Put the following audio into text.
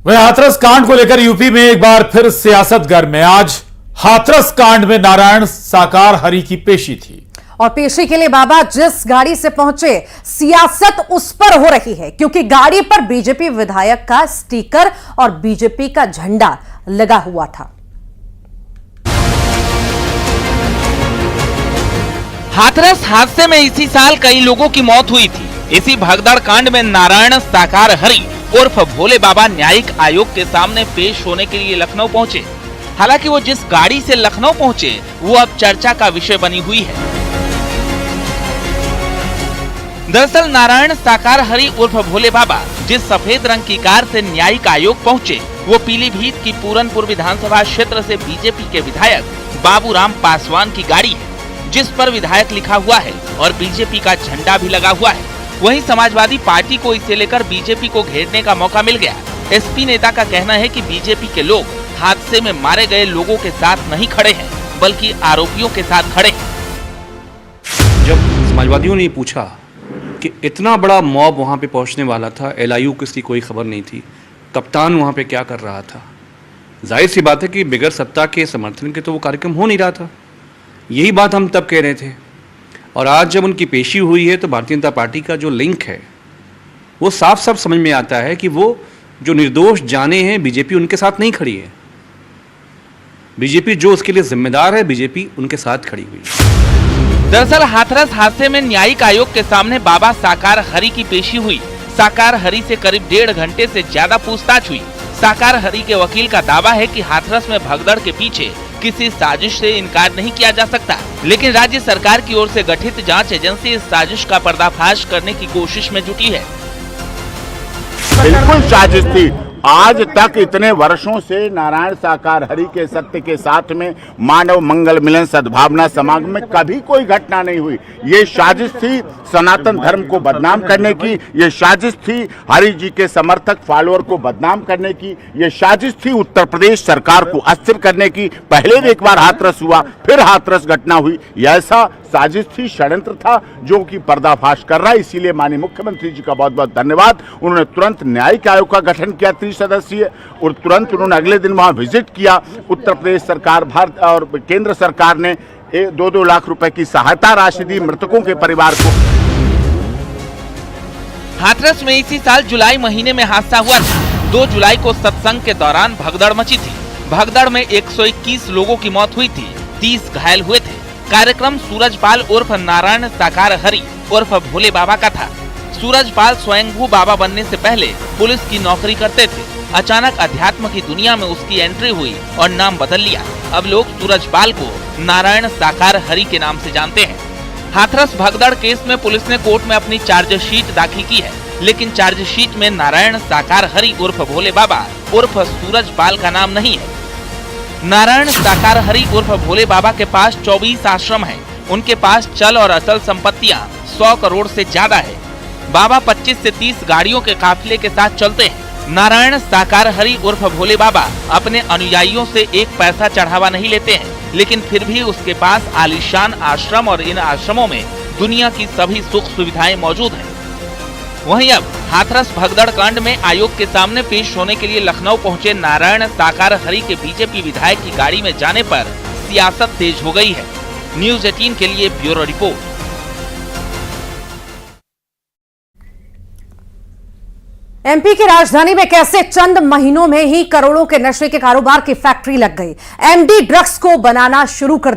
वहीं हाथरस कांड को लेकर यूपी में एक बार फिर सियासत गर्म है। आज हाथरस कांड में नारायण साकार हरि की पेशी थी और पेशी के लिए बाबा जिस गाड़ी से पहुंचे सियासत उस पर हो रही है, क्योंकि गाड़ी पर बीजेपी विधायक का स्टिकर और बीजेपी का झंडा लगा हुआ था। हाथरस हादसे में इसी साल कई लोगों की मौत हुई थी। इसी भगदड़ कांड में नारायण साकार हरि उर्फ भोले बाबा न्यायिक आयोग के सामने पेश होने के लिए लखनऊ पहुंचे। हालांकि वो जिस गाड़ी से लखनऊ पहुंचे वो अब चर्चा का विषय बनी हुई है। दरअसल नारायण साकार हरि उर्फ भोले बाबा जिस सफेद रंग की कार से न्यायिक आयोग पहुंचे वो पीलीभीत की पूरनपुर विधानसभा क्षेत्र से बीजेपी के विधायक बाबूराम पासवान की गाड़ी है, जिस पर विधायक लिखा हुआ है और बीजेपी का झंडा भी लगा हुआ है। वहीं समाजवादी पार्टी को इसे लेकर बीजेपी को घेरने का मौका मिल गया। एसपी नेता का कहना है कि बीजेपी के लोग हादसे में मारे गए लोगों के साथ नहीं खड़े हैं, बल्कि आरोपियों के साथ खड़े हैं। जब समाजवादियों ने पूछा कि इतना बड़ा मॉब वहां पे पहुंचने वाला था, एलआईयू की इसकी कोई खबर नहीं थी, कप्तान वहां पे क्या कर रहा था, जाहिर सी बात है कि बिगैर सत्ता के समर्थन के तो वो कार्यक्रम हो नहीं रहा था। यही बात हम तब कह रहे थे। और आज जब उनकी पेशी हुई है तो भारतीय जनता पार्टी का जो लिंक है वो साफ साफ समझ में आता है कि वो जो निर्दोष जाने हैं बीजेपी उनके साथ नहीं खड़ी है। बीजेपी जो उसके लिए जिम्मेदार है, बीजेपी उनके साथ खड़ी हुई है। दरअसल हाथरस हादसे में न्यायिक आयोग के सामने बाबा साकार हरि की पेशी हुई। साकार हरि से करीब 1.5 घंटे से ज्यादा पूछताछ हुई। साकार हरि के वकील का दावा है कि हाथरस में भगदड़ के पीछे किसी साजिश से इनकार नहीं किया जा सकता, लेकिन राज्य सरकार की ओर से गठित जांच एजेंसी इस साजिश का पर्दाफाश करने की कोशिश में जुटी है। बिल्कुल साजिश थी। आज तक इतने वर्षों से नारायण साकार हरि के सत्य के साथ में मानव मंगल मिलन सद्भावना समागम में कभी कोई घटना नहीं हुई। ये साजिश थी सनातन धर्म को बदनाम करने की, ये साजिश थी हरि जी के समर्थक फॉलोअर को बदनाम करने की, ये साजिश थी उत्तर प्रदेश सरकार को अस्थिर करने की। पहले भी एक बार हाथरस हुआ, फिर हाथरस घटना हुई। ऐसा साजिश थी, षड्यंत्र था जो कि पर्दाफाश कर रहा है। इसीलिए माननीय मुख्यमंत्री जी का बहुत बहुत धन्यवाद। उन्होंने तुरंत न्यायिक आयोग का गठन किया 30 सदस्यीय, और तुरंत उन्होंने अगले दिन वहां विजिट किया। उत्तर प्रदेश सरकार, भारत और केंद्र सरकार ने 2-2 लाख रुपए की सहायता राशि दी मृतकों के परिवार को। हाथरस में इसी साल जुलाई महीने में हादसा हुआ था। 2 जुलाई को सत्संग के दौरान भगदड़ मची थी। भगदड़ में 121 लोगों की मौत हुई थी, 30 घायल हुए थे। कार्यक्रम सूरजपाल उर्फ नारायण साकार हरि उर्फ भोले बाबा का था। सूरजपाल स्वयंभू बाबा बनने से पहले पुलिस की नौकरी करते थे। अचानक अध्यात्म की दुनिया में उसकी एंट्री हुई और नाम बदल लिया। अब लोग सूरजपाल को नारायण साकार हरि के नाम से जानते हैं। हाथरस भगदड़ केस में पुलिस ने कोर्ट में अपनी चार्जशीट दाखिल की है, लेकिन चार्जशीट में नारायण साकार हरि उर्फ भोले बाबा उर्फ सूरजपाल का नाम नहीं है। नारायण साकार हरि उर्फ भोले बाबा के पास 24 आश्रम हैं। उनके पास चल और अचल संपत्तियां 100 करोड़ से ज्यादा है। बाबा 25 से 30 गाड़ियों के काफिले के साथ चलते हैं। नारायण साकार हरि उर्फ भोले बाबा अपने अनुयायियों से 1 पैसा चढ़ावा नहीं लेते हैं, लेकिन फिर भी उसके पास आलीशान आश्रम और इन आश्रमों में दुनिया की सभी सुख सुविधाएं मौजूद हैं। वहीं अब हाथरस भगदड़ कांड में आयोग के सामने पेश होने के लिए लखनऊ पहुंचे नारायण साकार हरि के बीजेपी विधायक की गाड़ी में जाने पर सियासत तेज हो गई है। न्यूज़ 18 के लिए ब्यूरो रिपोर्ट। एमपी की राजधानी में कैसे चंद महीनों में ही करोड़ों के नशे के कारोबार की फैक्ट्री लग गई। एमडी ड्रग्स को बनाना शुरू कर